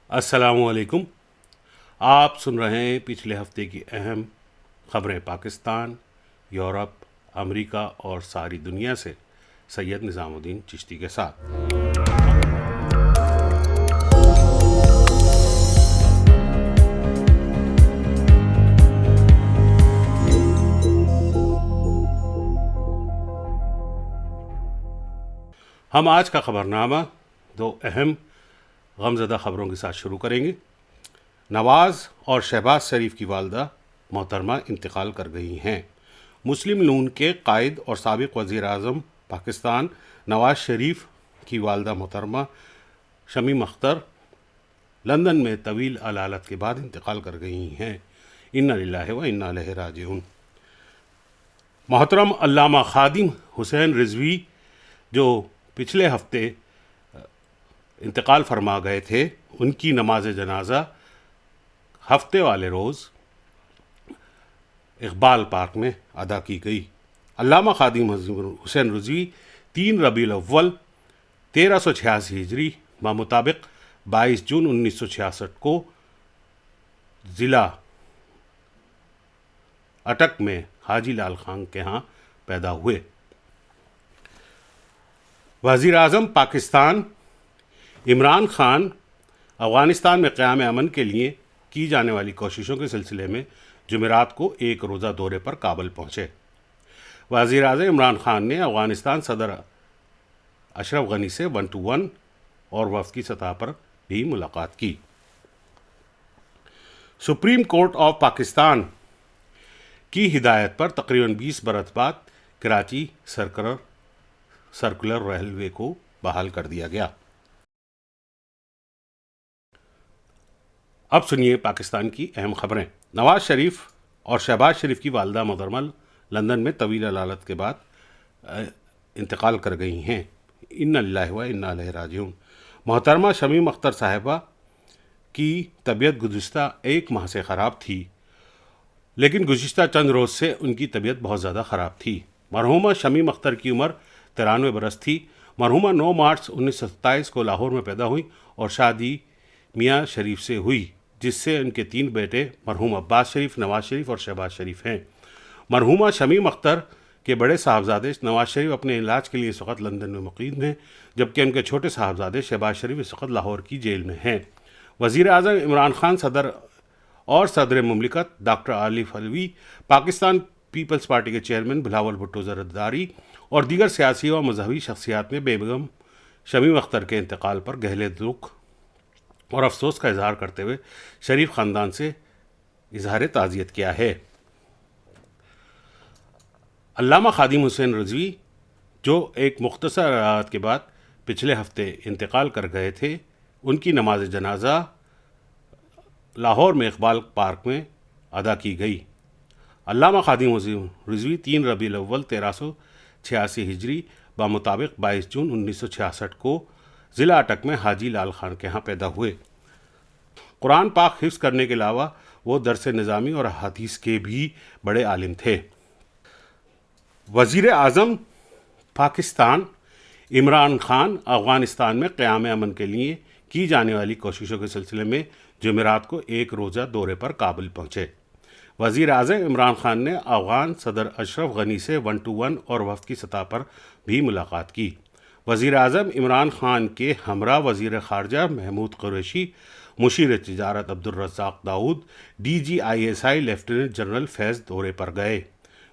السلام علیکم۔ آپ سن رہے ہیں پچھلے ہفتے کی اہم خبریں پاکستان، یورپ، امریکہ اور ساری دنیا سے سید نظام الدین چشتی کے ساتھ۔ ہم آج کا خبرنامہ دو اہم غمزدہ خبروں کے ساتھ شروع کریں گے۔ نواز اور شہباز شریف کی والدہ محترمہ انتقال کر گئی ہیں۔ مسلم نون کے قائد اور سابق وزیر اعظم پاکستان نواز شریف کی والدہ محترمہ شمیم اختر لندن میں طویل علالت کے بعد انتقال کر گئی ہیں۔ انا للہ و انا الیہ راجعون۔ محترم علامہ خادم حسین رضوی جو پچھلے ہفتے انتقال فرما گئے تھے، ان کی نماز جنازہ ہفتے والے روز اقبال پارک میں ادا کی گئی۔ علامہ خادم حسین رضوی 3 ربیع الاول 1386 ہجری بمطابق 22 جون 1966 کو ضلع اٹک میں حاجی لال خان کے ہاں پیدا ہوئے۔ وزیر اعظم پاکستان عمران خان افغانستان میں قیام امن کے لیے کی جانے والی کوششوں کے سلسلے میں جمعرات کو ایک روزہ دورے پر کابل پہنچے۔ وزیر اعظم عمران خان نے افغانستان صدر اشرف غنی سے 1 to 1 اور وفد کی سطح پر بھی ملاقات کی۔ سپریم کورٹ آف پاکستان کی ہدایت پر تقریباً 20 برس بعد کراچی سرکولر ریلوے کو بحال کر دیا گیا۔ اب سنیے پاکستان کی اہم خبریں۔ نواز شریف اور شہباز شریف کی والدہ محترمہ لندن میں طویل علالت کے بعد انتقال کر گئی ہیں۔ انا للہ و انا الیہ راجعون۔ محترمہ شمیم اختر صاحبہ کی طبیعت گزشتہ 1 ماہ سے خراب تھی، لیکن گزشتہ چند روز سے ان کی طبیعت بہت زیادہ خراب تھی۔ مرحومہ شمیم اختر کی عمر 93 برس تھی۔ مرحومہ 9 مارچ 1927 کو لاہور میں پیدا ہوئی اور شادی میاں شریف سے ہوئی، جس سے ان کے 3 بیٹے مرحوم عباس شریف، نواز شریف اور شہباز شریف ہیں۔ مرحومہ شمیم اختر کے بڑے صاحبزادے نواز شریف اپنے علاج کے لیے اس وقت لندن میں مقیم ہیں، جبکہ ان کے چھوٹے صاحبزادے شہباز شریف اس وقت لاہور کی جیل میں ہیں۔ وزیر اعظم عمران خان صدر مملکت ڈاکٹر آصف علوی، پاکستان پیپلز پارٹی کے چیئرمین بلاول بھٹو زرداری اور دیگر سیاسی و مذہبی شخصیات نے بیگم شمیم اختر کے انتقال پر گہرے دکھ اور افسوس کا اظہار کرتے ہوئے شریف خاندان سے اظہار تعزیت کیا ہے۔ علامہ خادم حسین رضوی جو ایک مختصر علالت کے بعد پچھلے ہفتے انتقال کر گئے تھے، ان کی نماز جنازہ لاہور میں اقبال پارک میں ادا کی گئی۔ علامہ خادم حسین رضوی 3 ربیع الاول 1386 ہجری بمطابق 22 جون 1966 کو ضلع اٹک میں حاجی لال خان کے ہاں پیدا ہوئے۔ قرآن پاک حفظ کرنے کے علاوہ وہ درس نظامی اور حدیث کے بھی بڑے عالم تھے۔ وزیر اعظم پاکستان عمران خان افغانستان میں قیام امن کے لیے کی جانے والی کوششوں کے سلسلے میں جمعرات کو ایک روزہ دورے پر کابل پہنچے۔ وزیر اعظم عمران خان نے افغان صدر اشرف غنی سے 1 to 1 اور وفد کی سطح پر بھی ملاقات کی۔ وزیر اعظم عمران خان کے ہمراہ وزیر خارجہ محمود قریشی، مشیر تجارت عبدالرزاق داؤد، DGISI لیفٹیننٹ جنرل فیض دورے پر گئے۔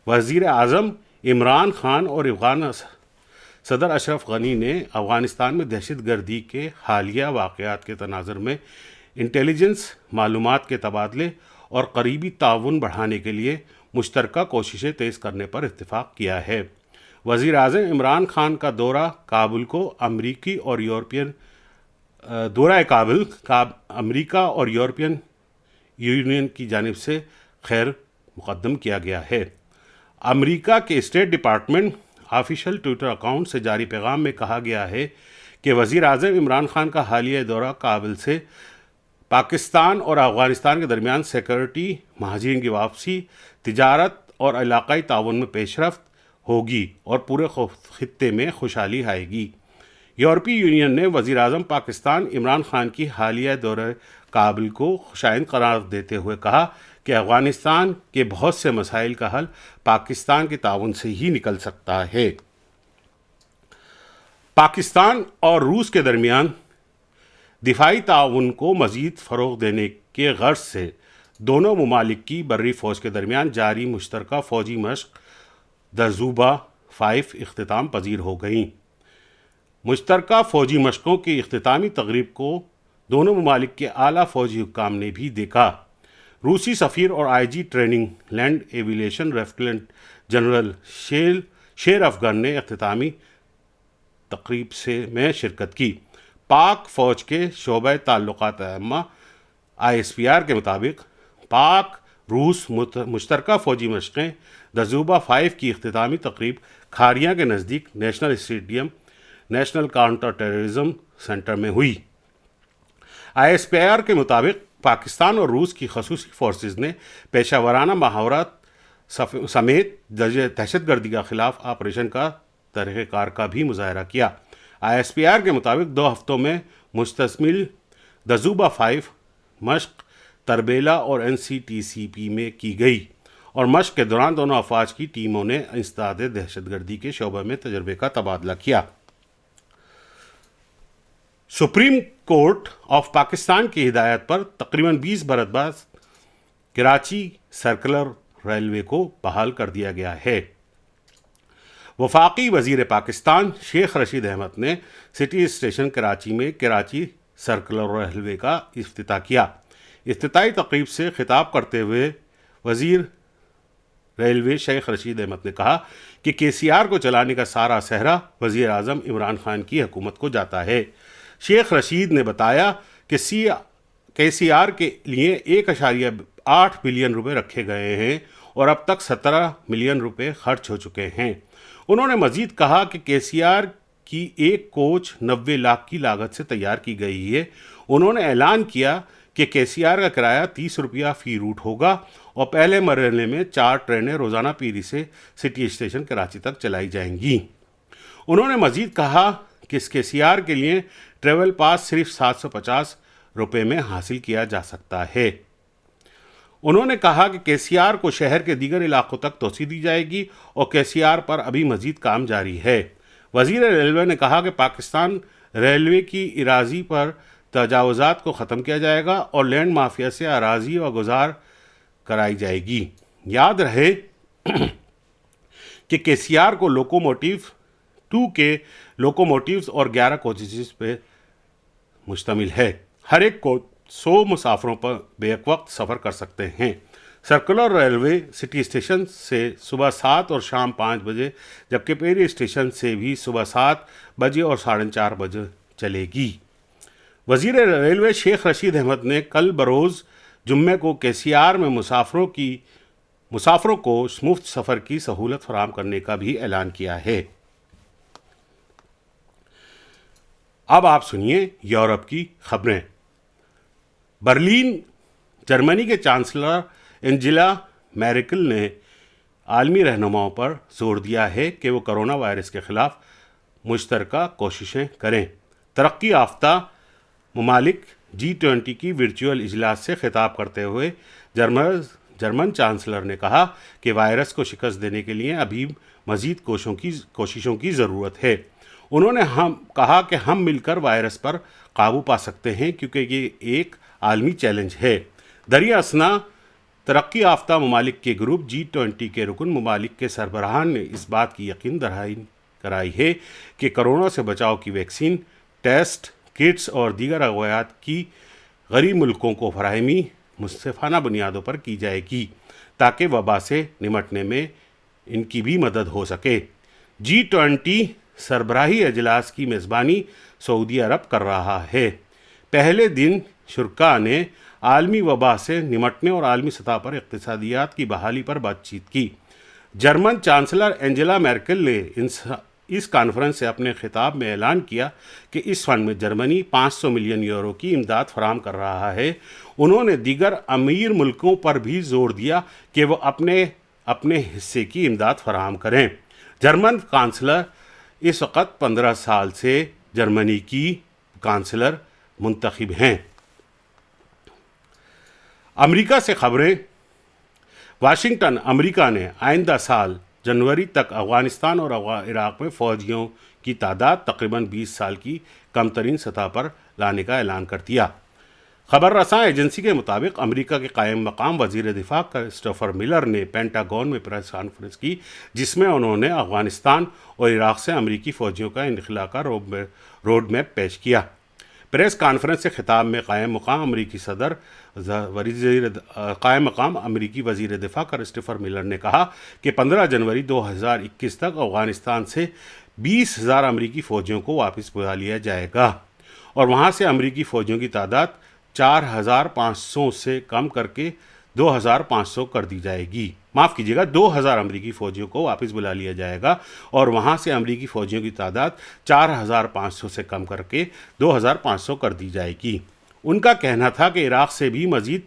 وزیر اعظم عمران خان اور افغان صدر اشرف غنی نے افغانستان میں دہشت گردی کے حالیہ واقعات کے تناظر میں انٹیلیجنس معلومات کے تبادلے اور قریبی تعاون بڑھانے کے لیے مشترکہ کوششیں تیز کرنے پر اتفاق کیا ہے۔ وزیر اعظم عمران خان کا دورہ کابل کو امریکہ اور یورپین یونین کی جانب سے خیر مقدم کیا گیا ہے۔ امریکہ کے state department official Twitter account سے جاری پیغام میں کہا گیا ہے کہ وزیر اعظم عمران خان کا حالیہ دورہ کابل سے پاکستان اور افغانستان کے درمیان سیکورٹی، مہاجرین کی واپسی، تجارت اور علاقائی تعاون میں پیش رفت ہوگی اور پورے خطے میں خوشحالی آئے گی۔ یورپی یونین نے وزیر اعظم پاکستان عمران خان کی حالیہ دورہ کابل کو خوشائند قرار دیتے ہوئے کہا کہ افغانستان کے بہت سے مسائل کا حل پاکستان کے تعاون سے ہی نکل سکتا ہے۔ پاکستان اور روس کے درمیان دفاعی تعاون کو مزید فروغ دینے کے غرض سے دونوں ممالک کی بری فوج کے درمیان جاری مشترکہ فوجی مشق دزوبہ 5 اختتام پذیر ہو گئیں۔ مشترکہ فوجی مشقوں کی اختتامی تقریب کو دونوں ممالک کے اعلیٰ فوجی حکام نے بھی دیکھا۔ روسی سفیر اور I G training and evaluation lieutenant general Sher Afghan نے اختتامی تقریب میں شرکت کی۔ پاک فوج کے شعبہ تعلقات عامہ ISPR کے مطابق پاک روس مشترکہ فوجی مشقیں دزوبہ 5 کی اختتامی تقریب کھاریاں کے نزدیک national stadium national counter terrorism centre میں ہوئی۔ ISPR کے مطابق پاکستان اور روس کی خصوصی فورسز نے پیشہ ورانہ محاورات سمیت دہشت گردی کے خلاف آپریشن کا طریقہ کار کا بھی مظاہرہ کیا۔ ISPR کے مطابق 2 ہفتوں میں مشتمل دزوبہ 5 مشق تربیلا اور NCTCP میں کی گئی اور مشق کے دوران دونوں افواج کی ٹیموں نے انسداد دہشت گردی کے شعبے میں تجربے کا تبادلہ کیا۔ سپریم کورٹ آف پاکستان کی ہدایت پر تقریباً 20 برس بعد کراچی سرکلر ریلوے کو بحال کر دیا گیا ہے۔ وفاقی وزیر پاکستان شیخ رشید احمد نے سٹی اسٹیشن کراچی میں کراچی سرکلر ریلوے کا افتتاح کیا۔ افتتاحی تقریب سے خطاب کرتے ہوئے وزیر ریلوے شیخ رشید احمد نے کہا کہ KCR کو چلانے کا سارا سہرا وزیر اعظم عمران خان کی حکومت کو جاتا ہے۔ شیخ رشید نے بتایا کہ KCR کے لیے 1.8 بلین روپے رکھے گئے ہیں اور اب تک 17 ملین روپے خرچ ہو چکے ہیں۔ انہوں نے مزید کہا کہ KCR کی ایک کوچ 90 لاکھ کی لاگت سے تیار کی گئی ہے۔ انہوں نے اعلان کیا کہ KCR کا کرایہ 30 روپیہ فی روٹ ہوگا اور پہلے مرحلے میں 4 ٹرینیں روزانہ پیری سے سٹی اسٹیشن کراچی تک چلائی جائیں گی۔ انہوں نے مزید کہا کہ اس KCR کے لیے ٹریول پاس صرف 750 روپے میں حاصل کیا جا سکتا ہے۔ انہوں نے کہا کہ KCR کو شہر کے دیگر علاقوں تک توسیع دی جائے گی اور KCR پر ابھی مزید کام جاری ہے۔ وزیر ریلوے نے کہا کہ پاکستان ریلوے کی اراضی پر تجاوزات کو ختم کیا جائے گا اور لینڈ مافیا سے اراضی و گزار کرائی جائے گی۔ یاد رہے کہ KCR کو لوکوموٹیو 2 کے لوکوموٹیوز اور 11 کوچز پہ مشتمل ہے۔ ہر ایک کوچ 100 مسافروں پر بیک وقت سفر کر سکتے ہیں۔ سرکلر ریلوے سٹی اسٹیشن سے صبح 7 اور شام 5 بجے جبکہ پیری اسٹیشن سے بھی صبح 7 بجے اور 4:30 بجے چلے گی۔ وزیر ریلوے شیخ رشید احمد نے کل بروز جمعے کو KCR میں مسافروں کو مفت سفر کی سہولت فراہم کرنے کا بھی اعلان کیا ہے۔ اب آپ سنیے یورپ کی خبریں۔ برلن جرمنی کے چانسلر انجیلا میرکل نے عالمی رہنماؤں پر زور دیا ہے کہ وہ کرونا وائرس کے خلاف مشترکہ کوششیں کریں۔ ترقی یافتہ ممالک G20 کی ورچوئل اجلاس سے خطاب کرتے ہوئے جرمن چانسلر نے کہا کہ وائرس کو شکست دینے کے لیے ابھی مزید کوششوں کی ضرورت ہے۔ انہوں نے کہا کہ ہم مل کر وائرس پر قابو پا سکتے ہیں کیونکہ یہ ایک عالمی چیلنج ہے۔ دریں اثنا ترقی یافتہ ممالک کے گروپ G20 کے رکن ممالک کے سربراہان نے اس بات کی یقین دہانی کرائی ہے کہ کرونا سے بچاؤ کی ویکسین، ٹیسٹ کٹس اور دیگر ادویات کی غریب ملکوں کو فراہمی منصفانہ بنیادوں پر کی جائے گی تاکہ وبا سے نمٹنے میں ان کی بھی مدد ہو سکے۔ G20 سربراہی اجلاس کی میزبانی سعودی عرب کر رہا ہے۔ پہلے دن شرکاء نے عالمی وبا سے نمٹنے اور عالمی سطح پر اقتصادیات کی بحالی پر بات چیت کی۔ جرمن چانسلر انجیلا میرکل نے اس کانفرنس سے اپنے خطاب میں اعلان کیا کہ اس فنڈ میں جرمنی 500 ملین یورو کی امداد فراہم کر رہا ہے۔ انہوں نے دیگر امیر ملکوں پر بھی زور دیا کہ وہ اپنے حصے کی امداد فراہم کریں۔ جرمن کانسلر اس وقت 15 سال سے جرمنی کی کانسلر منتخب ہیں۔ امریکہ سے خبریں۔ واشنگٹن۔ امریکہ نے آئندہ سال جنوری تک افغانستان اور عراق میں فوجیوں کی تعداد تقریباً 20 سال کی کم ترین سطح پر لانے کا اعلان کر دیا۔ خبر رساں ایجنسی کے مطابق امریکہ کے قائم مقام وزیر دفاع کرسٹوفر ملر نے پینٹاگون میں پریس کانفرنس کی، جس میں انہوں نے افغانستان اور عراق سے امریکی فوجیوں کا انخلا کا روڈ میپ پیش کیا۔ پریس کانفرنس سے خطاب میں قائم مقام امریکی وزیر دفاع کرسٹوفر ملر نے کہا کہ 15 جنوری 2021 تک افغانستان سے 20,000 امریکی فوجیوں کو واپس بلا لیا جائے گا اور وہاں سے امریکی فوجیوں کی تعداد 4,500 سے کم کر کے 2,500 کر دی جائے گی۔ 2,000 امریکی فوجیوں کو واپس بلا لیا جائے گا اور وہاں سے امریکی فوجیوں کی تعداد 4,500 سے کم کر کے 2,500 کر دی جائے گی۔ ان کا کہنا تھا کہ عراق سے بھی مزید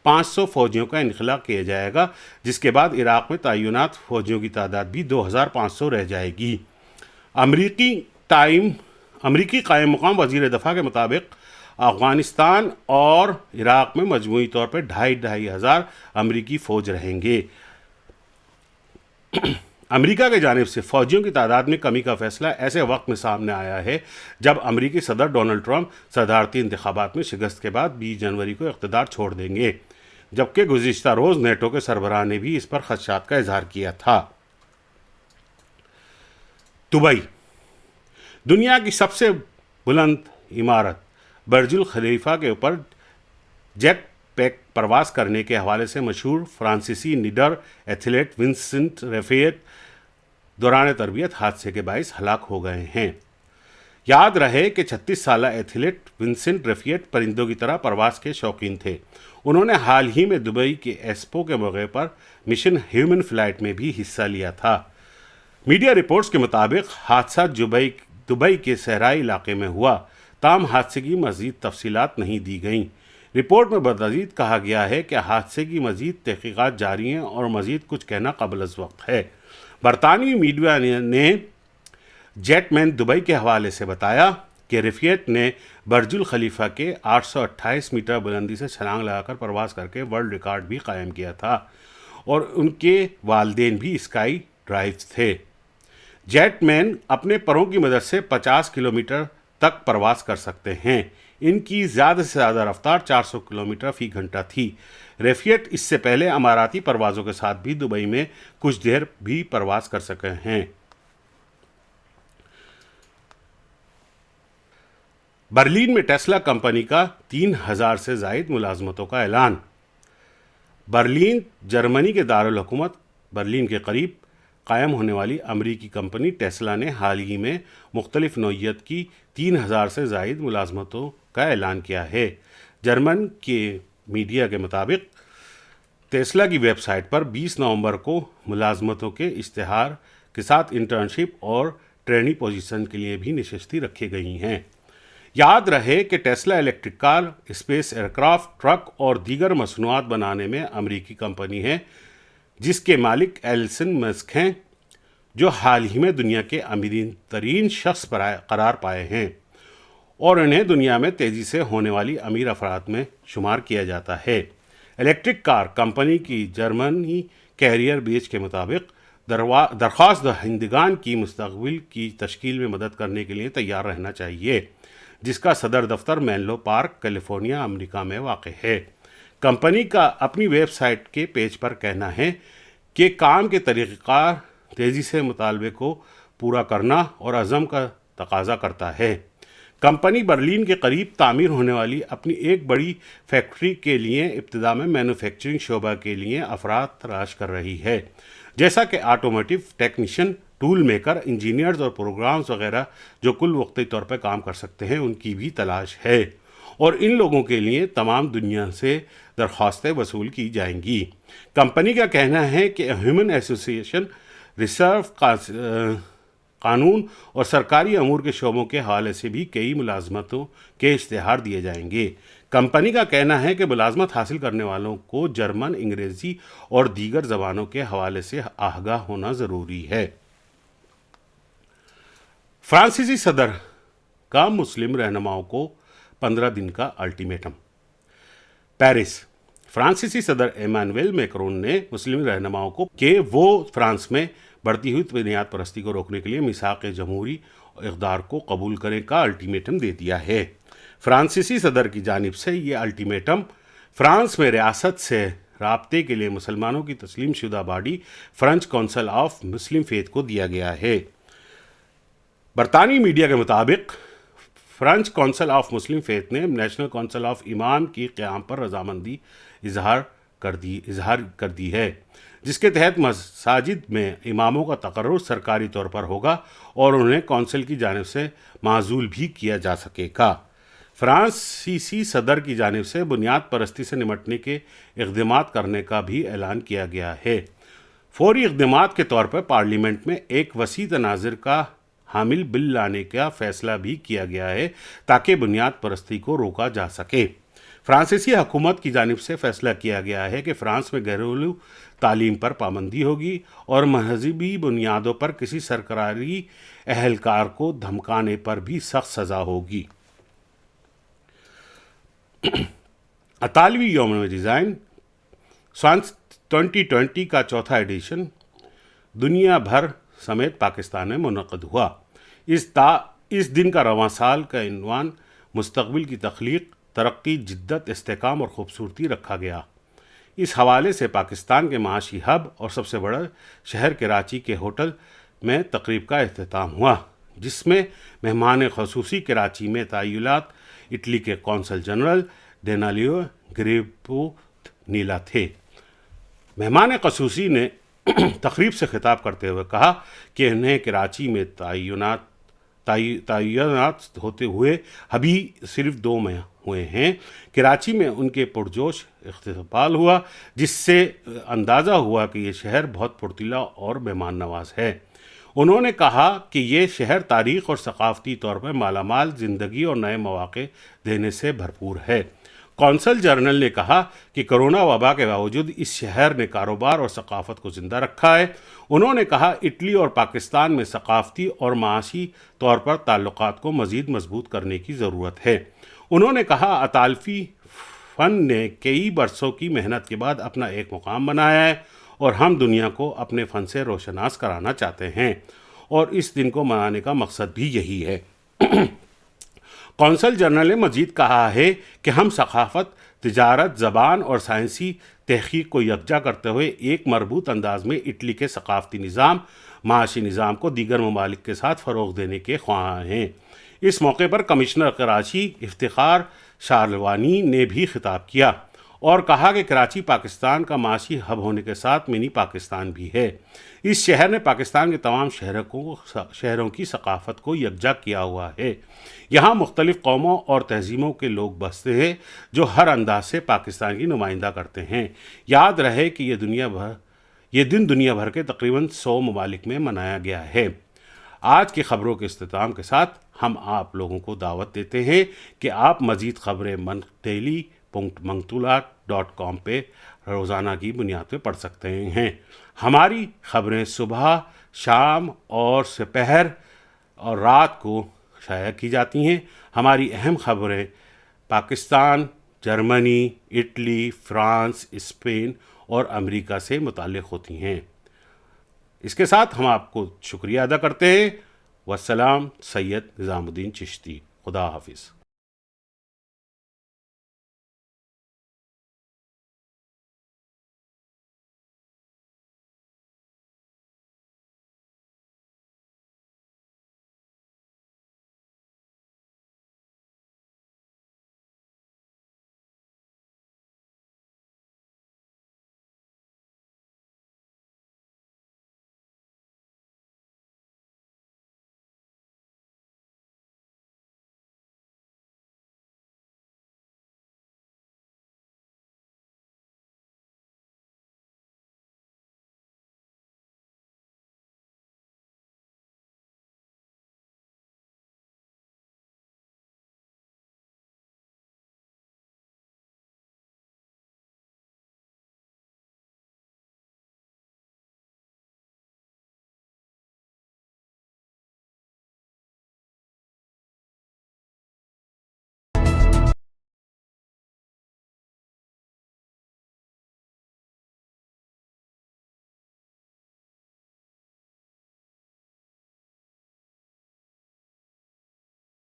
500 فوجیوں کا انخلا کیا جائے گا، جس کے بعد عراق میں تعینات فوجیوں کی تعداد بھی 2,500 رہ جائے گی۔ امریکی قائم مقام وزیر دفاع کے مطابق افغانستان اور عراق میں مجموعی طور پر 2,500 امریکی فوج رہیں گے۔ امریکہ کی جانب سے فوجیوں کی تعداد میں کمی کا فیصلہ ایسے وقت میں سامنے آیا ہے جب امریکی صدر ڈونلڈ ٹرمپ صدارتی انتخابات میں شکست کے بعد 20 جنوری کو اقتدار چھوڑ دیں گے، جبکہ گزشتہ روز نیٹو کے سربراہ نے بھی اس پر خدشات کا اظہار کیا تھا۔ دبئی۔ دنیا کی سب سے بلند عمارت برج الخلیفہ کے اوپر جیٹ پیک پرواز کرنے کے حوالے سے مشہور فرانسیسی نڈر ایتھلیٹ ونسنٹ ریفیٹ دوران تربیت حادثے کے باعث ہلاک ہو گئے ہیں۔ یاد رہے کہ 36 سالہ ایتھلیٹ ونسنٹ ریفیٹ پرندوں کی طرح پرواز کے شوقین تھے۔ انہوں نے حال ہی میں دبئی کے ایکسپو کے موقع پر مشن ہیومن فلائٹ میں بھی حصہ لیا تھا۔ میڈیا رپورٹس کے مطابق حادثہ دبئی کے صحرائی علاقے میں ہوا، تاہم حادثے کی مزید تفصیلات نہیں دی گئیں۔ رپورٹ میں مزید کہا گیا ہے کہ حادثے کی مزید تحقیقات جاری ہیں اور مزید کچھ کہنا قبل از وقت ہے۔ برطانوی میڈیا نے جیٹ مین دبئی کے حوالے سے بتایا کہ ریفیٹ نے برج الخلیفہ کے 828 میٹر بلندی سے چھلانگ لگا کر پرواز کر کے ورلڈ ریکارڈ بھی قائم کیا تھا اور ان کے والدین بھی اسکائی ڈرائیو تھے۔ جیٹ مین اپنے پروں کی مدد سے 50 کلومیٹر تک پرواز کر سکتے ہیں۔ ان کی زیادہ سے زیادہ رفتار 400 کلومیٹر فی گھنٹہ تھی۔ ریفیٹ اس سے پہلے اماراتی پروازوں کے ساتھ بھی دبئی میں کچھ دیر بھی پرواز کر سکے ہیں۔ برلن میں ٹیسلا کمپنی کا 3,000 سے زائد ملازمتوں کا اعلان۔ برلن، جرمنی کے دارالحکومت برلن کے قریب قائم ہونے والی امریکی کمپنی ٹیسلا نے حال ہی میں مختلف نوعیت کی 3,000 سے زائد ملازمتوں کا اعلان کیا ہے۔ جرمن کے میڈیا کے مطابق ٹیسلا کی ویب سائٹ پر 20 نومبر کو ملازمتوں کے اشتہار کے ساتھ انٹرنشپ اور ٹرینی پوزیشن کے لیے بھی نشستیں رکھی گئی ہیں۔ یاد رہے کہ Tesla electric car, space aircraft, truck اور دیگر مصنوعات بنانے میں امریکی کمپنی ہے جس کے مالک ایلن مسک ہیں، جو حال ہی میں دنیا کے امیر ترین شخص قرار پائے ہیں اور انہیں دنیا میں تیزی سے ہونے والی امیر افراد میں شمار کیا جاتا ہے۔ الیکٹرک کار کمپنی کی جرمنی کیریئر بیچ کے مطابق درخواست دہندگان کی مستقبل کی تشکیل میں مدد کرنے کے لیے تیار رہنا چاہیے، جس کا صدر دفتر مینلو پارک، کیلیفورنیا، امریکہ میں واقع ہے۔ کمپنی کا اپنی ویب سائٹ کے پیج پر کہنا ہے کہ کام کے طریقہ کار تیزی سے مطالبے کو پورا کرنا اور عزم کا تقاضا کرتا ہے۔ کمپنی برلن کے قریب تعمیر ہونے والی اپنی ایک بڑی فیکٹری کے لیے ابتدا میں مینوفیکچرنگ شعبہ کے لیے افراد تلاش کر رہی ہے، جیسا کہ automotive technician, tool maker, engineers اور پروگرامز وغیرہ جو کل وقتی طور پر کام کر سکتے ہیں، ان کی بھی تلاش ہے اور ان لوگوں کے لیے تمام دنیا سے درخواستیں وصول کی جائیں گی۔ کمپنی کا کہنا ہے کہ ہیومن ایسوسی ایشن، ریسرچ، قانون اور سرکاری امور کے شعبوں کے حوالے سے بھی کئی ملازمتوں کے اشتہار دیے جائیں گے۔ کمپنی کا کہنا ہے کہ ملازمت حاصل کرنے والوں کو جرمن، انگریزی اور دیگر زبانوں کے حوالے سے آگاہ ہونا ضروری ہے۔ فرانسیسی صدر کا مسلم رہنماؤں کو 15 دن کا الٹیمیٹم۔ پیرس، فرانسیسی صدر ایمانویل میکرون نے مسلم رہنماؤں کو کہ وہ فرانس میں بڑھتی ہوئی بنیاد پرستی کو روکنے کے لیے میثاق جمہوری اقدار کو قبول کرنے کا الٹیمیٹم دے دیا ہے۔ فرانسیسی صدر کی جانب سے یہ الٹیمیٹم فرانس میں ریاست سے رابطے کے لیے مسلمانوں کی تسلیم شدہ body French council of Muslim faith کو دیا گیا ہے۔ برطانوی میڈیا کے مطابق French council of Muslim faith نے نیشنل کونسل آف امام کی قیام پر رضامندی اظہار کر دی ہے، جس کے تحت مساجد میں اماموں کا تقرر سرکاری طور پر ہوگا اور انہیں کونسل کی جانب سے معزول بھی کیا جا سکے گا۔ فرانسیسی صدر کی جانب سے بنیاد پرستی سے نمٹنے کے اقدامات کرنے کا بھی اعلان کیا گیا ہے۔ فوری اقدامات کے طور پر پارلیمنٹ میں ایک وسیع تناظر کا حامل بل لانے کا فیصلہ بھی کیا گیا ہے تاکہ بنیاد پرستی کو روکا جا سکے۔ فرانسیسی حکومت کی جانب سے فیصلہ کیا گیا ہے کہ فرانس میں گھریلو تعلیم پر پابندی ہوگی اور مذہبی بنیادوں پر کسی سرکاری اہلکار کو دھمکانے پر بھی سخت سزا ہوگی۔ اطالوی یوم ڈیزائن سائنس 2020 کا چوتھا ایڈیشن دنیا بھر سمیت پاکستان میں منعقد ہوا۔ اس دن کا رواں سال کا عنوان مستقبل کی تخلیق، ترقی، جدت، استحکام اور خوبصورتی رکھا گیا۔ اس حوالے سے پاکستان کے معاشی ہب اور سب سے بڑا شہر کراچی کے ہوٹل میں تقریب کا اختتام ہوا، جس میں مہمان خصوصی کراچی میں تعینات اٹلی کے قونصل جنرل ڈینالیو گریپو نیلا تھے۔ مہمان خصوصی نے تقریب سے خطاب کرتے ہوئے کہا کہ انہیں کراچی میں تعینات ہوتے ہوئے ابھی صرف 2 ماہ ہوئے ہیں۔ کراچی میں ان کے پرجوش استقبال ہوا، جس سے اندازہ ہوا کہ یہ شہر بہت پرتیلا اور مہمان نواز ہے۔ انہوں نے کہا کہ یہ شہر تاریخ اور ثقافتی طور پر مالا مال زندگی اور نئے مواقع دینے سے بھرپور ہے۔ قونصل جنرل نے کہا کہ کرونا وبا کے باوجود اس شہر نے کاروبار اور ثقافت کو زندہ رکھا ہے۔ انہوں نے کہا اٹلی اور پاکستان میں ثقافتی اور معاشی طور پر تعلقات کو مزید مضبوط کرنے کی ضرورت ہے۔ انہوں نے کہا اطالوی فن نے کئی برسوں کی محنت کے بعد اپنا ایک مقام بنایا ہے اور ہم دنیا کو اپنے فن سے روشناس کرانا چاہتے ہیں اور اس دن کو منانے کا مقصد بھی یہی ہے۔ قونصل جنرل نے مزید کہا ہے کہ ہم ثقافت، تجارت، زبان اور سائنسی تحقیق کو یکجا کرتے ہوئے ایک مربوط انداز میں اٹلی کے ثقافتی نظام، معاشی نظام کو دیگر ممالک کے ساتھ فروغ دینے کے خواہاں ہیں۔ اس موقع پر کمشنر کراچی افتخار شارلوانی نے بھی خطاب کیا اور کہا کہ کراچی پاکستان کا معاشی ہب ہونے کے ساتھ منی پاکستان بھی ہے۔ اس شہر نے پاکستان کے تمام شہروں کی ثقافت کو یکجا کیا ہوا ہے۔ یہاں مختلف قوموں اور تہذیبوں کے لوگ بستے ہیں جو ہر انداز سے پاکستان کی نمائندہ کرتے ہیں۔ یاد رہے کہ یہ دن دنیا بھر کے تقریباً 100 ممالک میں منایا گیا ہے۔ آج کی خبروں کے اختتام کے ساتھ ہم آپ لوگوں کو دعوت دیتے ہیں کہ آپ مزید خبریں daily.manktula.com پہ روزانہ کی بنیاد پہ پڑھ سکتے ہیں۔ ہماری خبریں صبح، شام اور سپہر اور رات کو شائع کی جاتی ہیں۔ ہماری اہم خبریں Pakistan, Germany, Italy, France, Spain اور امریکہ سے متعلق ہوتی ہیں۔ اس کے ساتھ ہم آپ کو شکریہ ادا کرتے ہیں۔ والسلام، سید نظام الدین چشتی۔ خدا حافظ۔